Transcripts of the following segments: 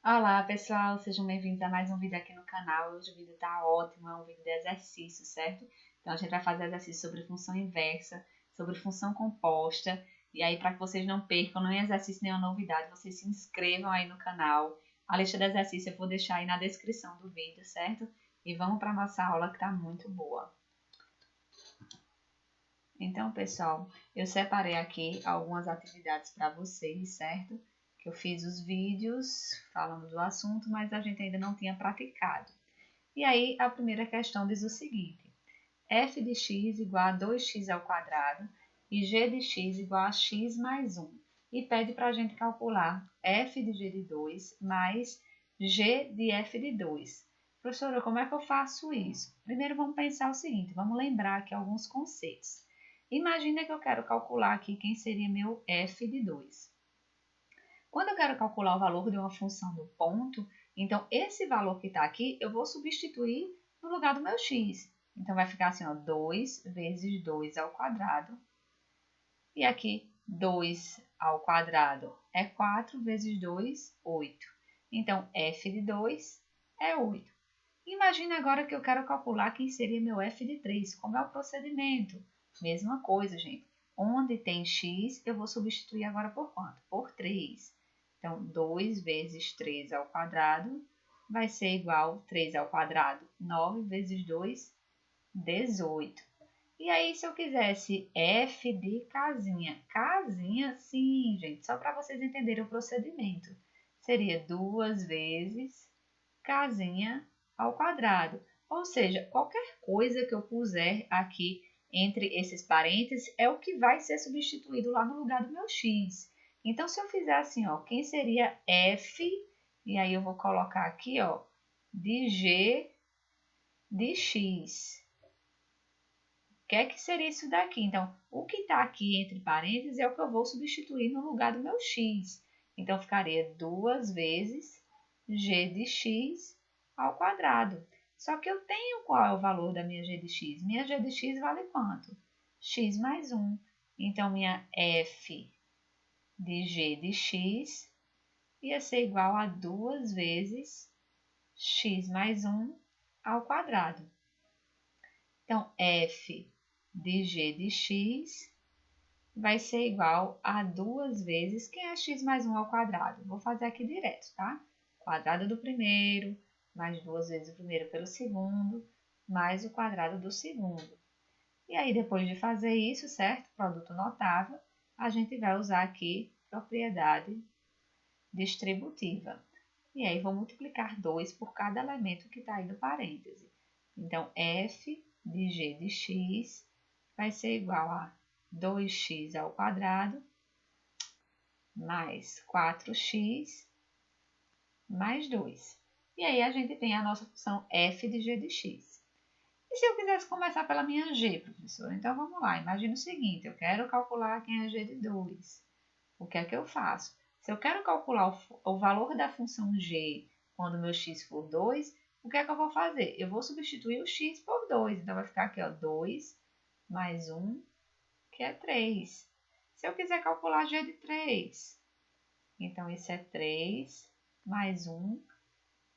Olá pessoal, sejam bem-vindos a mais um vídeo aqui no canal. Hoje o vídeo tá ótimo, é um vídeo de exercício, certo? Então a gente vai fazer exercício sobre função inversa, sobre função composta. E aí, para que vocês não percam nenhum exercício, nenhuma novidade, vocês se inscrevam aí no canal. A lista de exercícios eu vou deixar aí na descrição do vídeo, certo? E vamos para a nossa aula que tá muito boa. Então, pessoal, eu separei aqui algumas atividades para vocês, certo? Que eu fiz os vídeos falando do assunto, mas a gente ainda não tinha praticado. E aí, a primeira questão diz o seguinte: f de x igual a 2x ao quadrado e g de x igual a x mais 1. E pede para a gente calcular f de g de 2 mais g de f de 2. Professora, como é que eu faço isso? Primeiro vamos pensar o seguinte, vamos lembrar aqui alguns conceitos. Imagina que eu quero calcular aqui quem seria meu f de 2. Quando eu quero calcular o valor de uma função no ponto, então esse valor que está aqui eu vou substituir no lugar do meu x. Então vai ficar assim, ó, 2 vezes 2 ao quadrado. E aqui 2 ao quadrado é 4 vezes 2, 8. Então f de 2 é 8. Imagina agora que eu quero calcular quem seria meu f de 3. Como é o procedimento? Mesma coisa, gente. Onde tem x, eu vou substituir agora por quanto? Por 3. Então, 2 vezes 3 ao quadrado vai ser igual a 3 ao quadrado. 9 vezes 2, 18. E aí, se eu quisesse f de casinha. Casinha, sim, gente. Só para vocês entenderem o procedimento. Seria 2 vezes casinha ao quadrado. Ou seja, qualquer coisa que eu puser aqui entre esses parênteses é o que vai ser substituído lá no lugar do meu x. Então, se eu fizer assim, ó, quem seria f, e aí eu vou colocar aqui, ó, de g de x. O que é que seria isso daqui? Então, o que está aqui entre parênteses é o que eu vou substituir no lugar do meu x. Então, ficaria 2 vezes g de x ao quadrado. Só que eu tenho qual é o valor da minha g de x? Minha g de x vale quanto? X mais 1. Então, minha f de g de x ia ser igual a 2 vezes x mais 1 ao quadrado. Então, f de g de x vai ser igual a 2 vezes, quem é x mais 1 ao quadrado? Vou fazer aqui direto, tá? Quadrado do primeiro, mais 2 vezes o primeiro pelo segundo, mais o quadrado do segundo. E aí, depois de fazer isso, certo? Produto notável, a gente vai usar aqui propriedade distributiva. E aí, vou multiplicar 2 por cada elemento que está aí no parêntese. Então, f de g de x vai ser igual a 2x ao quadrado mais 4x mais 2. E aí a gente tem a nossa função f de g de x. E se eu quisesse começar pela minha g, professora? Então vamos lá, imagina o seguinte, eu quero calcular quem é g de 2. O que é que eu faço? Se eu quero calcular o valor da função g quando meu x for 2, o que é que eu vou fazer? Eu vou substituir o x por 2. Então vai ficar aqui, ó, 2 mais 1, que é 3. Se eu quiser calcular g de 3, então isso é 3 mais 1,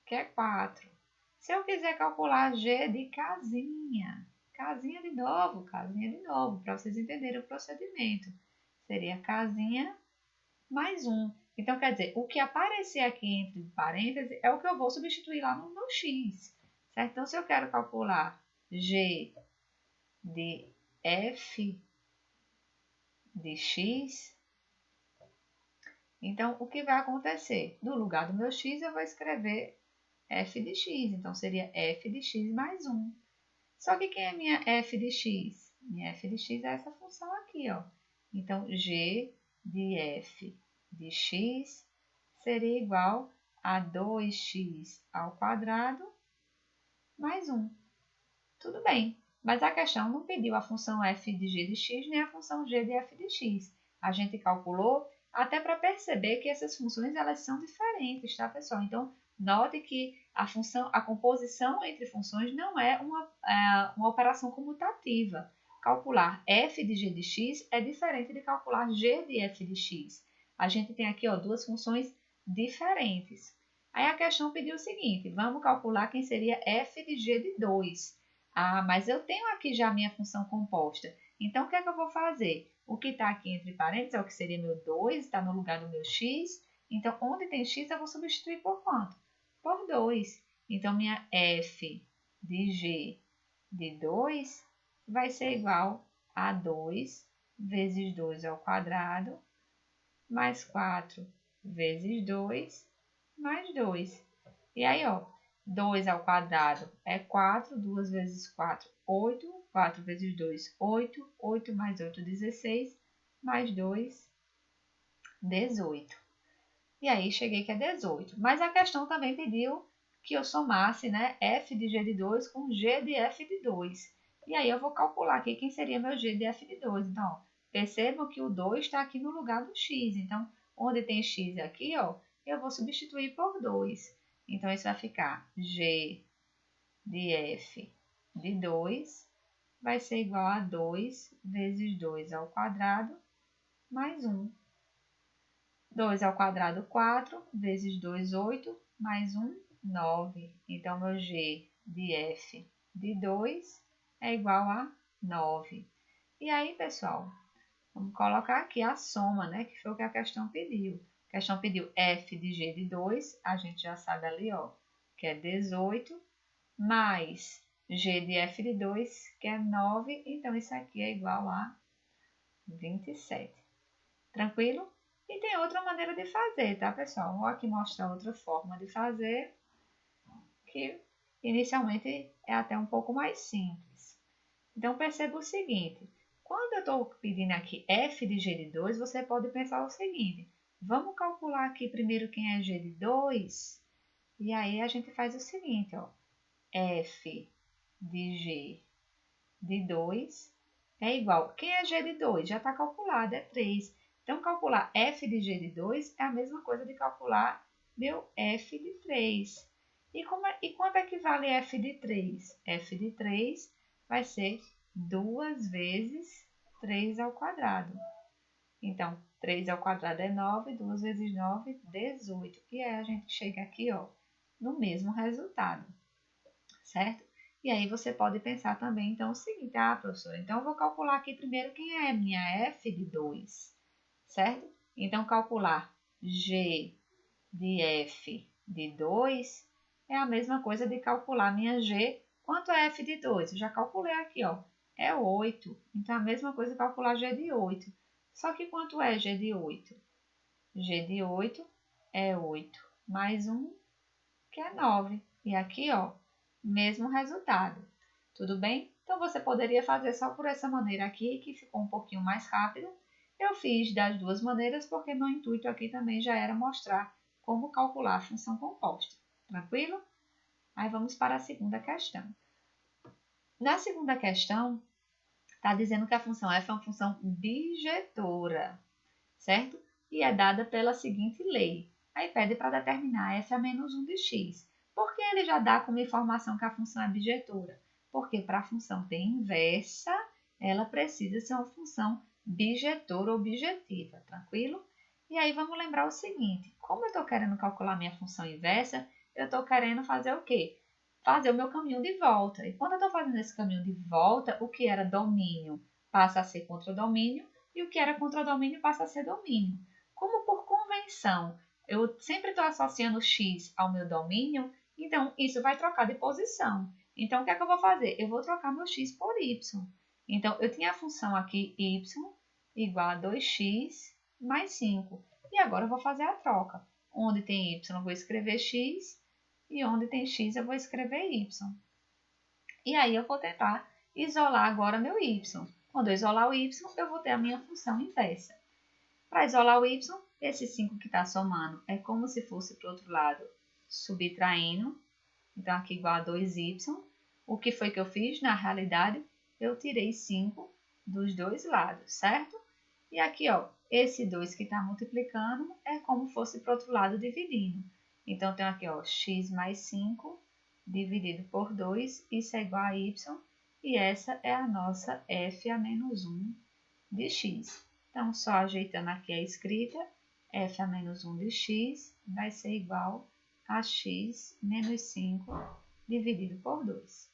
que é 4. Se eu quiser calcular g de casinha, casinha de novo, para vocês entenderem o procedimento, seria casinha mais 1. Então, quer dizer, o que aparecer aqui entre parênteses é o que eu vou substituir lá no meu x, certo? Então, se eu quero calcular g de f de x, então, o que vai acontecer? No lugar do meu x, eu vou escrever f de x. Então, seria f de x mais 1. Só que quem é minha f de x? Minha f de x é essa função aqui, ó. Então, g de f de x seria igual a 2x ao quadrado mais 1. Tudo bem, mas a questão não pediu a função f de g de x nem a função g de f de x. A gente calculou até para perceber que essas funções elas são diferentes, tá, pessoal? Então, note que a composição entre funções não é uma operação comutativa. Calcular f de g de x é diferente de calcular g de f de x. A gente tem aqui, ó, duas funções diferentes. Aí a questão pediu o seguinte, vamos calcular quem seria f de g de 2. Ah, mas eu tenho aqui já a minha função composta. Então, o que é que eu vou fazer? O que está aqui entre parênteses é o que seria meu 2, está no lugar do meu x. Então, onde tem x, eu vou substituir por quanto? Por 2. Então, minha f de g de 2 vai ser igual a 2 vezes 2 ao quadrado, mais 4 vezes 2, mais 2. E aí, ó, 2 ao quadrado é 4, 2 vezes 4, 8, 4 vezes 2, 8, 8 mais 8, 16, mais 2, 18. E aí, cheguei que é 18. Mas a questão também pediu que eu somasse, né, f de g de 2 com g de f de 2. E aí, eu vou calcular aqui quem seria meu g de f de 2. Então, ó, percebam que o 2 está aqui no lugar do x. Então, onde tem x aqui, ó, eu vou substituir por 2. Então, isso vai ficar g de f de 2 vai ser igual a 2 vezes 2 ao quadrado mais 1. 2 ao quadrado, 4, vezes 2, 8, mais 1, 9. Então, meu g de f de 2 é igual a 9. E aí, pessoal, vamos colocar aqui a soma, né? Que foi o que a questão pediu. A questão pediu f de g de 2, a gente já sabe ali, ó, que é 18, mais g de f de 2, que é 9. Então, isso aqui é igual a 27. Tranquilo? E tem outra maneira de fazer, tá, pessoal? Vou aqui mostrar outra forma de fazer, que inicialmente é até um pouco mais simples. Então, perceba o seguinte, quando eu estou pedindo aqui f de g de 2, você pode pensar o seguinte, vamos calcular aqui primeiro quem é g de 2, e aí a gente faz o seguinte, ó, f de g de 2 é igual, quem é g de 2? Já está calculado, é 3. Então, calcular f de g de 2 é a mesma coisa de calcular meu f de 3. E quanto é que vale f de 3? F de 3 vai ser 2 vezes 3 ao quadrado. Então, 3 ao quadrado é 9, 2 vezes 9, 18. E aí a gente chega aqui, ó, no mesmo resultado, certo? E aí você pode pensar também, então, o seguinte, professora, então eu vou calcular aqui primeiro quem é minha f de 2, certo? Então, calcular g de f de 2 é a mesma coisa de calcular minha g, quanto é f de 2? Eu já calculei aqui, ó, é 8. Então, a mesma coisa de calcular g de 8. Só que quanto é g de 8? G de 8 é 8 mais 1, que é 9. E aqui, ó, mesmo resultado. Tudo bem? Então, você poderia fazer só por essa maneira aqui, que ficou um pouquinho mais rápido. Eu fiz das duas maneiras, porque meu intuito aqui também já era mostrar como calcular a função composta. Tranquilo? Aí, vamos para a segunda questão. Na segunda questão, está dizendo que a função f é uma função bijetora, certo? E é dada pela seguinte lei. Aí pede para determinar f a menos 1 de x. Por que ele já dá como informação que a função é bijetora? Porque para a função ter inversa, ela precisa ser uma função bijetora ou bijetiva, tranquilo? E aí vamos lembrar o seguinte, como eu estou querendo calcular minha função inversa, eu estou querendo fazer o quê? Fazer o meu caminho de volta. E quando eu estou fazendo esse caminho de volta, o que era domínio passa a ser contradomínio, e o que era contradomínio passa a ser domínio. Como por convenção, eu sempre estou associando x ao meu domínio, então isso vai trocar de posição. Então, o que é que eu vou fazer? Eu vou trocar meu x por y. Então, eu tinha a função aqui y igual a 2x mais 5. E agora eu vou fazer a troca. Onde tem y, eu vou escrever x, e onde tem x, eu vou escrever y. E aí, eu vou tentar isolar agora meu y. Quando eu isolar o y, eu vou ter a minha função inversa. Para isolar o y, esse 5 que está somando é como se fosse para o outro lado subtraindo. Então, aqui igual a 2y. O que foi que eu fiz? Na realidade, eu tirei 5 dos dois lados, certo? E aqui, ó, esse 2 que está multiplicando é como se fosse para o outro lado dividindo. Então, eu tenho aqui, ó, x mais 5 dividido por 2, isso é igual a y. E essa é a nossa f a menos 1 de x. Então, só ajeitando aqui a escrita, f a menos 1 de x vai ser igual a x menos 5 dividido por 2.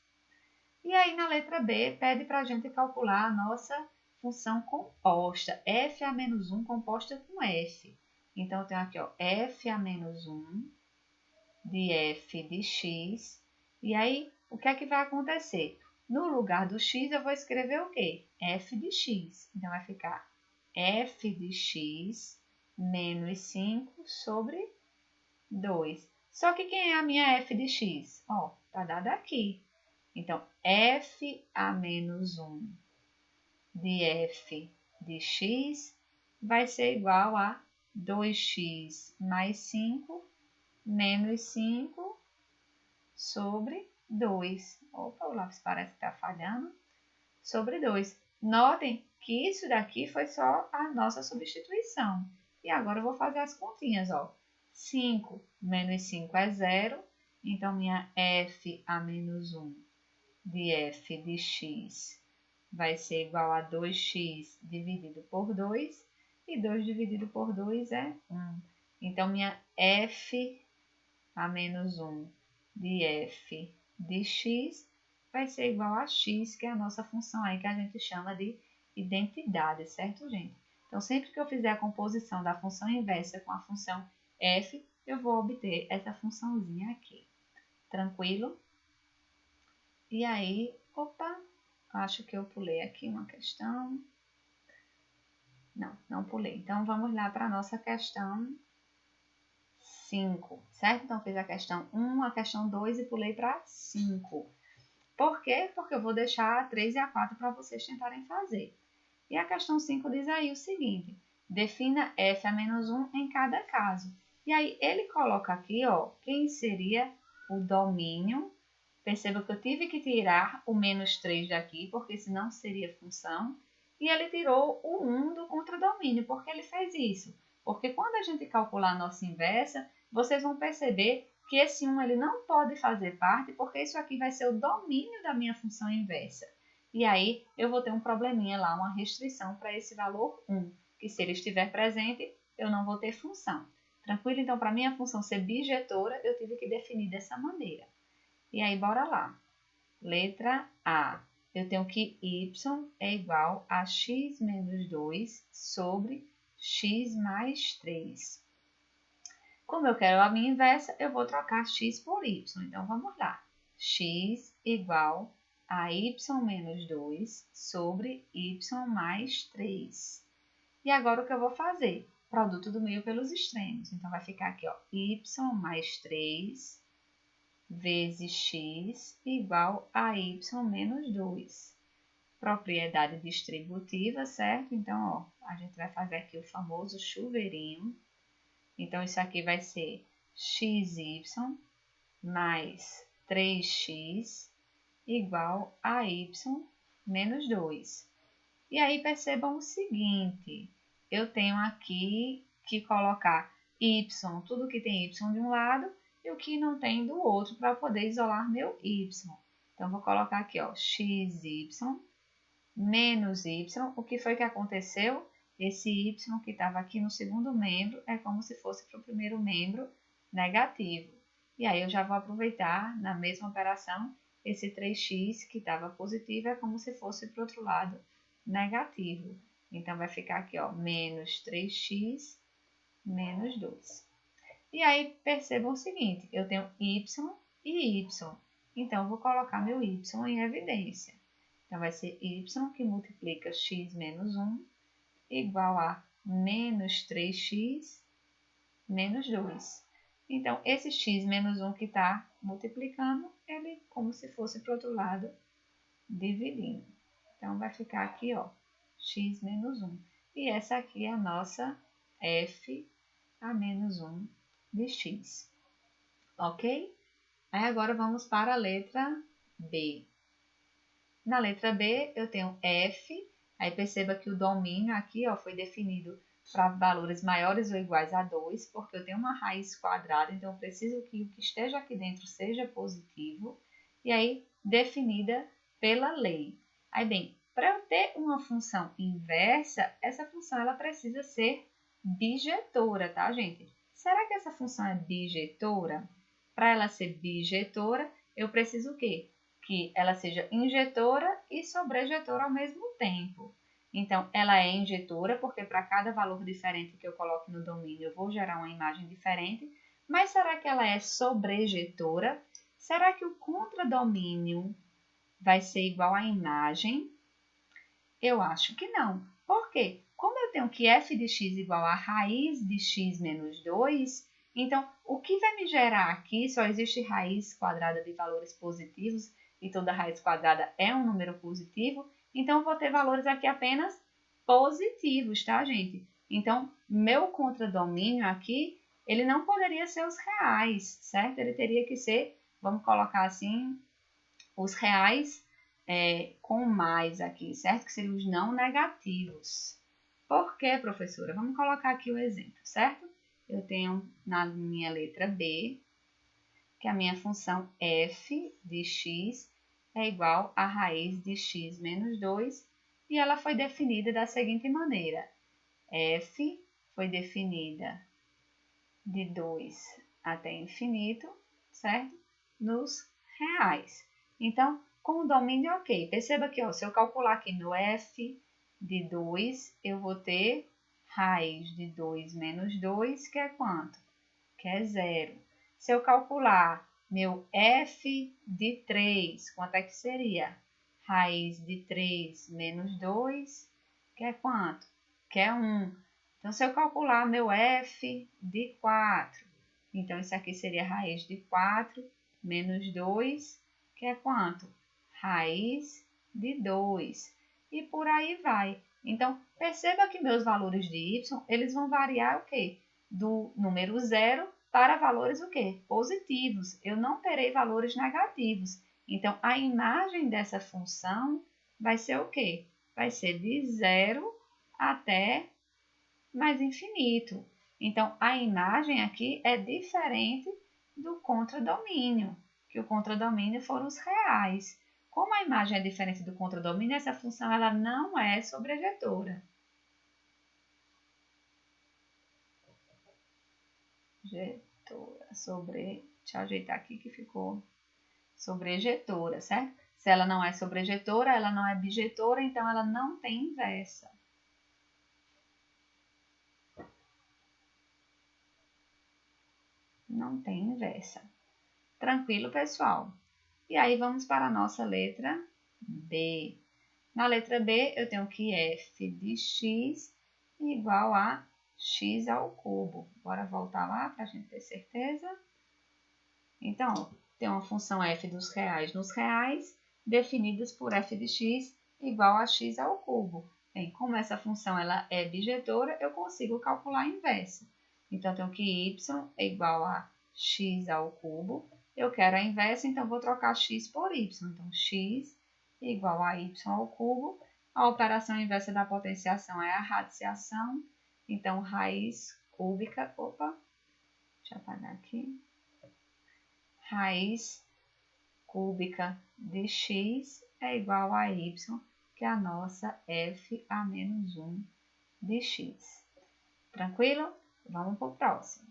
E aí, na letra B, pede para a gente calcular a nossa função composta, f a menos 1 composta com f. Então, eu tenho aqui, ó, f a menos 1 de f de x. E aí, o que é que vai acontecer? No lugar do x, eu vou escrever o quê? F de x. Então, vai ficar f de x menos 5 sobre 2. Só que quem é a minha f de x? Ó, tá dada aqui. Então, f a menos 1 de f de x vai ser igual a 2x mais 5 menos 5 sobre 2. Opa, o lápis parece que está falhando. Sobre 2. Notem que isso daqui foi só a nossa substituição. E agora eu vou fazer as continhas, ó. 5 menos 5 é 0. Então, minha f a menos 1 de f de x vai ser igual a 2x dividido por 2. E 2 dividido por 2 é 1. Então, minha f a menos 1 de f de x vai ser igual a x, que é a nossa função aí que a gente chama de identidade, certo, gente? Então, sempre que eu fizer a composição da função inversa com a função f, eu vou obter essa funçãozinha aqui. Tranquilo? E aí, opa, acho que eu pulei aqui uma questão. Não pulei. Então, vamos lá para a nossa questão 5, certo? Então, fiz a questão 1, a questão 2 e pulei para 5. Por quê? Porque eu vou deixar a 3 e a 4 para vocês tentarem fazer. E a questão 5 diz aí o seguinte: defina f a menos 1 em cada caso. E aí, ele coloca aqui, ó, quem seria o domínio. Perceba que eu tive que tirar o menos 3 daqui, porque senão seria função. E ele tirou o 1 do contradomínio, porque ele fez isso. Porque quando a gente calcular a nossa inversa, vocês vão perceber que esse 1 ele não pode fazer parte, porque isso aqui vai ser o domínio da minha função inversa. E aí, eu vou ter um probleminha lá, uma restrição para esse valor 1, que se ele estiver presente, eu não vou ter função. Tranquilo? Então, para minha função ser bijetora, eu tive que definir dessa maneira. E aí, bora lá. Letra A. Eu tenho que y é igual a x menos 2 sobre x mais 3. Como eu quero a minha inversa, eu vou trocar x por y. Então, vamos lá. X igual a y menos 2 sobre y mais 3. E agora, o que eu vou fazer? Produto do meio pelos extremos. Então, vai ficar aqui, ó, y mais 3 vezes x igual a y menos 2. Propriedade distributiva, certo? Então, ó, a gente vai fazer aqui o famoso chuveirinho. Então, isso aqui vai ser xy mais 3x igual a y menos 2. E aí, percebam o seguinte, eu tenho aqui que colocar y, tudo que tem y de um lado, e o que não tem do outro, para poder isolar meu y. Então, vou colocar aqui, ó, xy menos y. O que foi que aconteceu? Esse y que estava aqui no segundo membro é como se fosse para o primeiro membro negativo. E aí, eu já vou aproveitar, na mesma operação, esse 3x que estava positivo é como se fosse para o outro lado negativo. Então, vai ficar aqui, ó, menos 3x menos 2. E aí, percebam o seguinte, eu tenho y e y. Então, eu vou colocar meu y em evidência. Então, vai ser y que multiplica x menos 1 igual a menos 3x menos 2. Então, esse x menos 1 que está multiplicando, ele como se fosse para o outro lado, dividindo. Então, vai ficar aqui, ó, x menos 1. E essa aqui é a nossa f a menos 1 de x. Ok? Aí agora vamos para a letra B. Na letra B eu tenho f, aí perceba que o domínio aqui, ó, foi definido para valores maiores ou iguais a 2, porque eu tenho uma raiz quadrada, então eu preciso que o que esteja aqui dentro seja positivo, e aí definida pela lei. Aí bem, para eu ter uma função inversa, essa função ela precisa ser bijetora, tá, gente? Será que essa função é bijetora? para ela ser bijetora, eu preciso o quê? Que ela seja injetora e sobrejetora ao mesmo tempo. Então, ela é injetora, porque para cada valor diferente que eu coloque no domínio, eu vou gerar uma imagem diferente. Mas será que ela é sobrejetora? Será que o contradomínio vai ser igual à imagem? Eu acho que não. Por quê? Como eu tenho que f de x igual a raiz de x menos 2, então o que vai me gerar aqui, só existe raiz quadrada de valores positivos e toda raiz quadrada é um número positivo, então eu vou ter valores aqui apenas positivos, tá, gente? Então, meu contradomínio aqui, ele não poderia ser os reais, certo? Ele teria que ser, vamos colocar assim, os reais com mais aqui, certo? Que seriam os não negativos. Por quê, professora? Vamos colocar aqui o exemplo, certo? Eu tenho na minha letra B, que a minha função f de x é igual a raiz de x menos 2, e ela foi definida da seguinte maneira. F foi definida de 2 até infinito, certo? Nos reais. Então, com o domínio, ok. Perceba que, ó, se eu calcular aqui no f de 2, eu vou ter raiz de 2 menos 2, que é quanto? Que é 0. Se eu calcular meu f de 3, quanto é que seria? Raiz de 3 menos 2, que é quanto? Que é 1. Então, se eu calcular meu f de 4, então isso aqui seria raiz de 4 menos 2, que é quanto? Raiz de 2. E por aí vai. Então, perceba que meus valores de y, eles vão variar o quê? Do número 0 para valores o quê? Positivos. Eu não terei valores negativos. Então, a imagem dessa função vai ser o quê? Vai ser de 0 até mais infinito. Então, a imagem aqui é diferente do contradomínio, que o contradomínio foram os reais. Como a imagem é diferente do contradomínio, essa função ela não é sobrejetora. Deixa eu ajeitar aqui que ficou sobrejetora, certo? Se ela não é sobrejetora, ela não é bijetora, então ela não tem inversa. Não tem inversa. Tranquilo, pessoal? E aí vamos para a nossa letra B. Na letra B, eu tenho que f de x igual a x ao cubo. Bora voltar lá para a gente ter certeza. Então, tem uma função f dos reais nos reais, definidas por f de x igual a x ao cubo. Bem, como essa função ela é bijetora, eu consigo calcular a inversa. Então, eu tenho que y é igual a x ao cubo. Eu quero a inversa, então vou trocar x por y. Então, x igual a y ao cubo. A operação inversa da potenciação é a radiciação. Então, raiz cúbica, deixa eu apagar aqui. Raiz cúbica de x é igual a y, que é a nossa f a menos 1 de x. Tranquilo? Vamos para o próximo.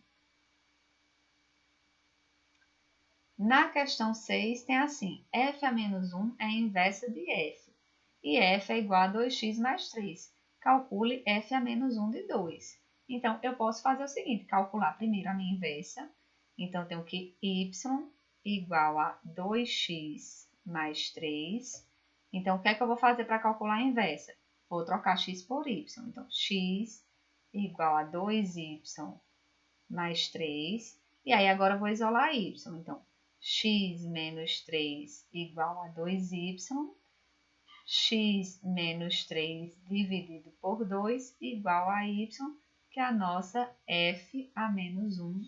Na questão 6 tem assim, f a menos 1 é a inversa de f, e f é igual a 2x mais 3. Calcule f a menos 1 de 2. Então, eu posso fazer o seguinte, calcular primeiro a minha inversa. Então, eu tenho que y igual a 2x mais 3. Então, o que é que eu vou fazer para calcular a inversa? Vou trocar x por y. Então, x igual a 2y mais 3. E aí, agora eu vou isolar y. Então, x menos 3 igual a 2y. X menos 3 dividido por 2 igual a y, que é a nossa f a menos 1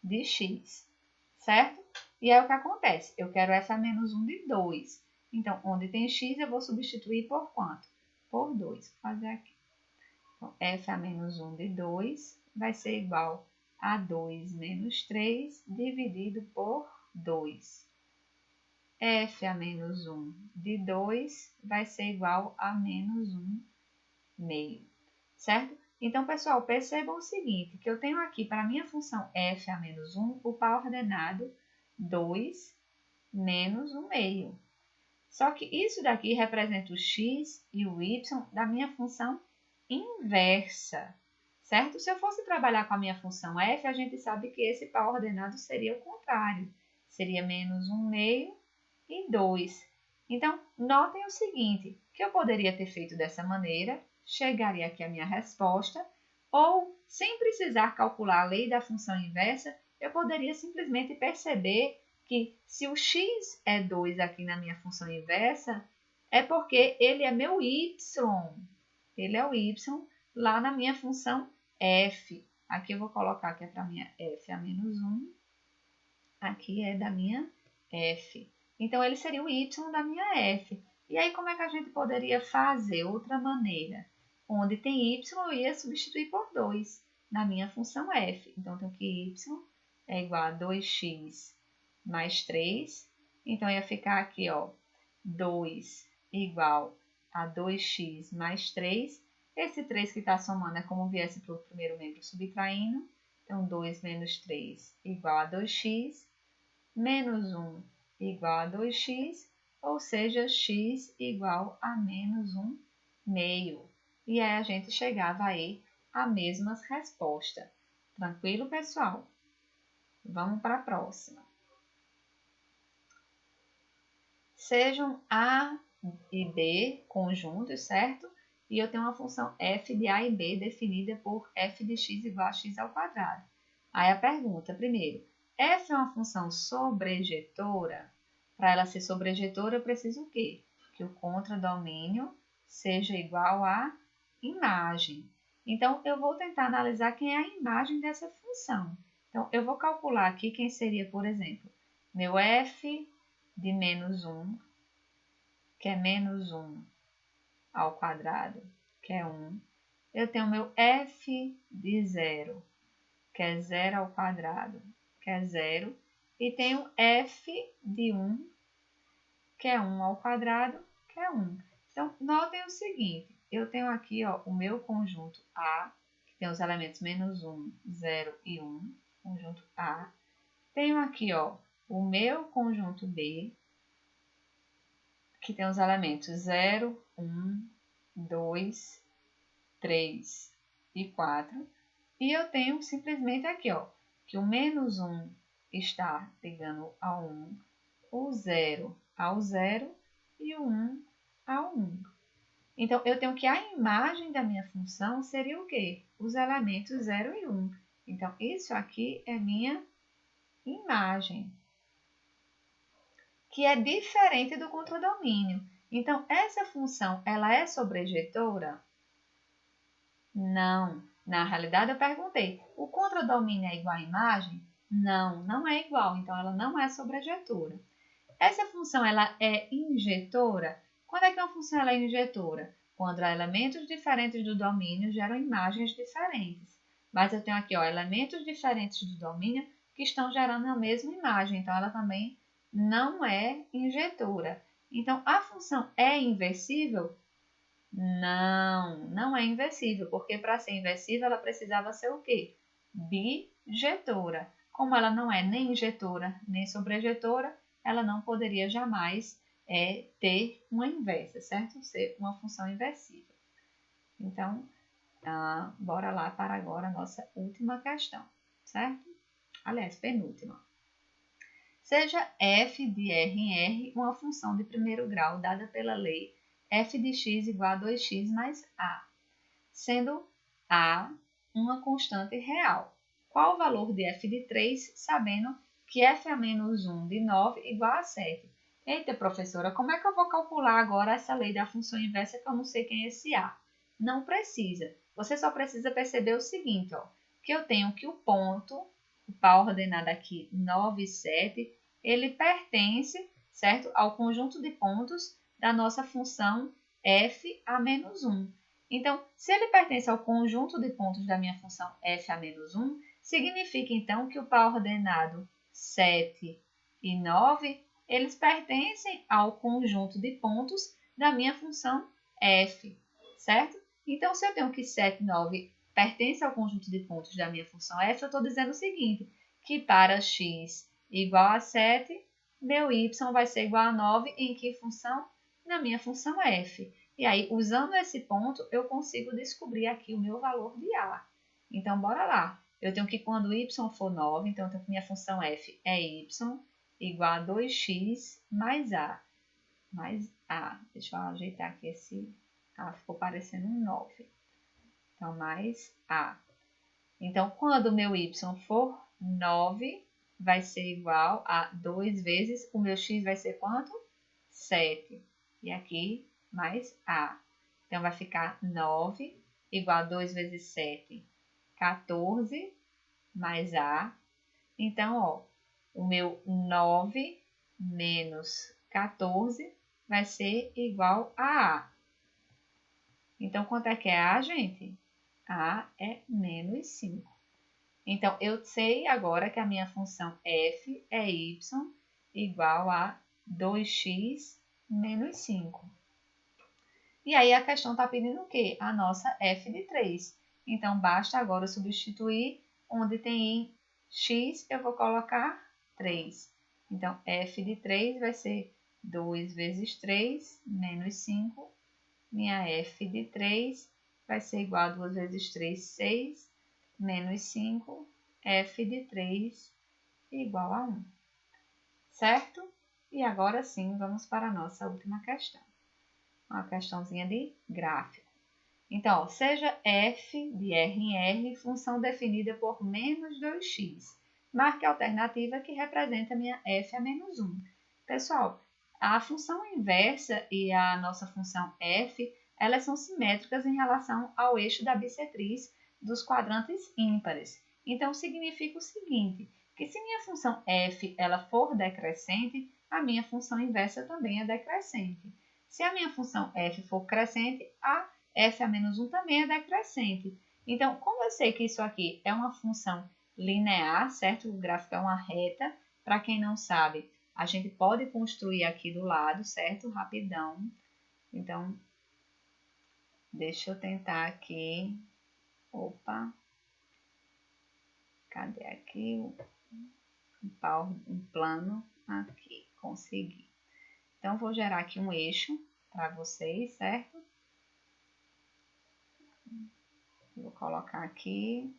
de x, certo? E aí o que acontece? Eu quero f a menos 1 de 2. Então, onde tem x, eu vou substituir por quanto? Por 2. Vou fazer aqui. Então, f a menos 1 de 2 vai ser igual a 2 menos 3 dividido por 2. F a menos 1 de 2 vai ser igual a menos 1 meio, certo? Então, pessoal, percebam o seguinte, que eu tenho aqui para a minha função f a menos 1, o par ordenado 2 menos 1 meio. Só que isso daqui representa o x e o y da minha função inversa, certo? Se eu fosse trabalhar com a minha função f, a gente sabe que esse par ordenado seria o contrário. Seria menos 1 meio e 2. Então, notem o seguinte, que eu poderia ter feito dessa maneira, chegaria aqui a minha resposta, ou, sem precisar calcular a lei da função inversa, eu poderia simplesmente perceber que se o x é 2 aqui na minha função inversa, é porque ele é meu y. Ele é o y lá na minha função f. Aqui eu vou colocar que é para minha f a menos 1. Aqui é da minha f. Então, ele seria o y da minha f. E aí, como é que a gente poderia fazer outra maneira? Onde tem y, eu ia substituir por 2 na minha função f. Então, eu tenho que y é igual a 2x mais 3. Então, ia ficar aqui, ó, 2 igual a 2x mais 3. Esse 3 que está somando é como viesse para o primeiro membro subtraindo. Então, 2 menos 3 igual a 2x, menos 1 igual a 2x, ou seja, x igual a menos 1 meio. E aí a gente chegava aí a mesmas respostas. Tranquilo, pessoal? Vamos para a próxima. Sejam A e B conjuntos, certo? E eu tenho uma função f de A e B definida por f de x igual a x ao quadrado. Aí a pergunta, primeiro, f é uma função sobrejetora? Para ela ser sobrejetora, eu preciso o quê? Que o contradomínio seja igual à imagem. Então, eu vou tentar analisar quem é a imagem dessa função. Então, eu vou calcular aqui quem seria, por exemplo, meu f de menos 1, que é menos 1 ao quadrado, que é 1. Eu tenho meu f de 0, que é 0 ao quadrado, que é 0. E tenho f de 1, que é 1 ao quadrado, que é 1. Então, notem o seguinte, eu tenho aqui ó, o meu conjunto A, que tem os elementos menos 1, 0 e 1, conjunto A. Tenho aqui ó, o meu conjunto B, que tem os elementos 0, 1, 2, 3 e 4. E eu tenho simplesmente aqui, ó, que o menos 1 está ligando ao 1, o 0 ao 0 e o 1 ao 1. Então, eu tenho que a imagem da minha função seria o quê? Os elementos 0 e 1. Então, isso aqui é minha imagem, que é diferente do contradomínio. Então, essa função, ela é sobrejetora? Não. Na realidade, eu perguntei, o contradomínio é igual à imagem? Não, não é igual, então ela não é sobrejetora. Essa função, ela é injetora? Quando é que uma função ela é injetora? Quando elementos diferentes do domínio geram imagens diferentes. Mas eu tenho aqui, ó, elementos diferentes do domínio que estão gerando a mesma imagem, então ela também não é injetora. Então, a função é inversível? Não, não é inversível, porque para ser inversível ela precisava ser o quê? Bijetora. Como ela não é nem injetora nem sobrejetora, ela não poderia jamais ter uma inversa, certo? Ser uma função inversível. Então, bora lá para agora a nossa última questão, certo? Aliás, penúltima. Seja f de R em R uma função de primeiro grau dada pela lei f de x igual a 2x mais a, sendo a uma constante real. Qual o valor de f de 3, sabendo que f a menos 1 de 9 igual a 7? Eita, professora, como é que eu vou calcular agora essa lei da função inversa que eu não sei quem é esse a? Não precisa. Você só precisa perceber o seguinte, ó, que eu tenho que o ponto, o par ordenado aqui 9 e 7, ele pertence, certo, ao conjunto de pontos da nossa função f a menos 1. Então, se ele pertence ao conjunto de pontos da minha função f a menos 1, significa então que o par ordenado 7 e 9, eles pertencem ao conjunto de pontos da minha função f, certo? Então, se eu tenho que 7 e 9 pertencem ao conjunto de pontos da minha função f, eu estou dizendo o seguinte, que para x igual a 7, meu y vai ser igual a 9 em que função? Na minha função f. E aí, usando esse ponto, eu consigo descobrir aqui o meu valor de a. Então, bora lá. Eu tenho que, quando y for 9, então eu tenho que minha função f é y igual a 2x mais a. Deixa eu ajeitar aqui esse a, ficou parecendo um 9. Então, mais a. Então, quando o meu y for 9, vai ser igual a 2 vezes, o meu x vai ser quanto? 7. E aqui, mais a. Então, vai ficar 9 igual a 2 vezes 7, 14, mais a. Então, ó, o meu 9 menos 14 vai ser igual a a. Então, quanto é que é a, gente? A é menos 5. Então, eu sei agora que a minha função f é y igual a 2x menos 5. E aí, a questão está pedindo o quê? A nossa f de 3. Então, basta agora substituir onde tem x, eu vou colocar 3. Então, f de 3 vai ser 2 vezes 3 menos 5. Minha f de 3 vai ser igual a 2 vezes 3, 6, menos 5, f de 3 igual a 1. Certo? E agora sim, vamos para a nossa última questão. Uma questãozinha de gráfico. Então, ó, seja f de r em r, função definida por menos 2x. Marque a alternativa que representa minha f a menos 1. Pessoal, a função inversa e a nossa função f, elas são simétricas em relação ao eixo da bissetriz dos quadrantes ímpares. Então, significa o seguinte, que se minha função f ela for decrescente, a minha função inversa também é decrescente. Se a minha função f for crescente, a f a menos 1 também é decrescente. Então, como eu sei que isso aqui é uma função linear, certo? O gráfico é uma reta. Para quem não sabe, a gente pode construir aqui do lado, certo? Rapidão. Então, deixa eu tentar aqui. Opa. Cadê aqui um plano? Aqui, consegui. Então, vou gerar aqui um eixo para vocês, certo? Vou colocar aqui.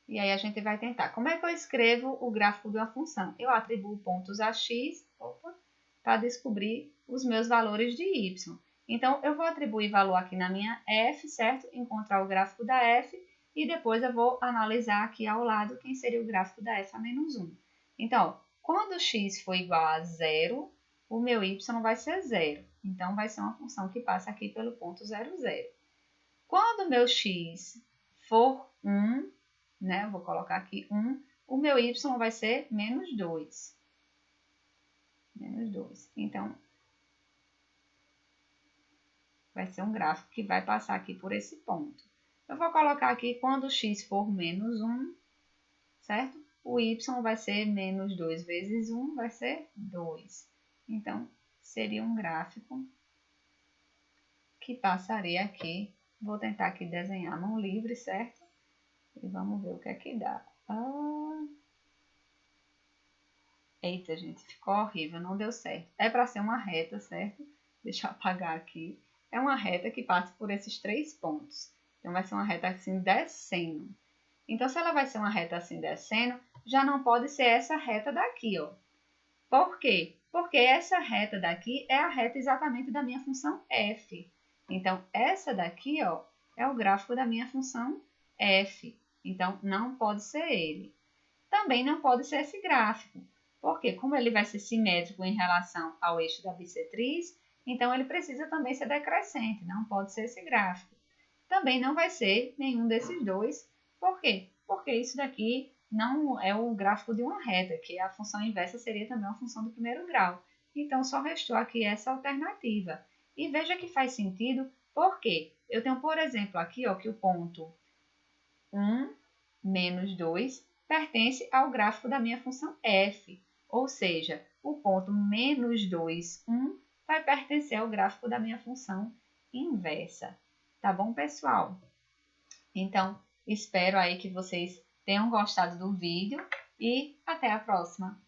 E aí, a gente vai tentar. Como é que eu escrevo o gráfico de uma função? Eu atribuo pontos a x para descobrir os meus valores de y. Então, eu vou atribuir valor aqui na minha f, certo? Encontrar o gráfico da f. E depois eu vou analisar aqui ao lado quem seria o gráfico da f a menos 1. Então, quando x for igual a 0, o meu y vai ser 0. Então, vai ser uma função que passa aqui pelo ponto 0, 0. Quando o meu x for 1, né, eu vou colocar aqui 1, o meu y vai ser menos 2. Menos 2. Então, vai ser um gráfico que vai passar aqui por esse ponto. Eu vou colocar aqui quando x for menos 1, certo? O y vai ser menos 2 vezes 1, vai ser 2. Então, seria um gráfico que passaria aqui. Vou tentar aqui desenhar mão livre, certo? E vamos ver o que é que dá. Eita, gente, ficou horrível, não deu certo. É para ser uma reta, certo? Deixa eu apagar aqui. É uma reta que passa por esses 3 pontos. Então, vai ser uma reta assim descendo. Então, se ela vai ser uma reta assim descendo, já não pode ser essa reta daqui, ó. Por quê? Porque essa reta daqui é a reta exatamente da minha função f. Então, essa daqui, ó, é o gráfico da minha função f. Então, não pode ser ele. Também não pode ser esse gráfico. Porque, como ele vai ser simétrico em relação ao eixo da bissetriz, então ele precisa também ser decrescente. Não pode ser esse gráfico. Também não vai ser nenhum desses dois. Por quê? Porque isso daqui não é o gráfico de uma reta, que a função inversa seria também uma função do primeiro grau. Então, só restou aqui essa alternativa. E veja que faz sentido, porque eu tenho, por exemplo, aqui ó, que o ponto 1 menos 2 pertence ao gráfico da minha função f. Ou seja, o ponto menos 2, 1 vai pertencer ao gráfico da minha função inversa. Tá bom, pessoal? Então, espero aí que vocês tenham gostado do vídeo e até a próxima!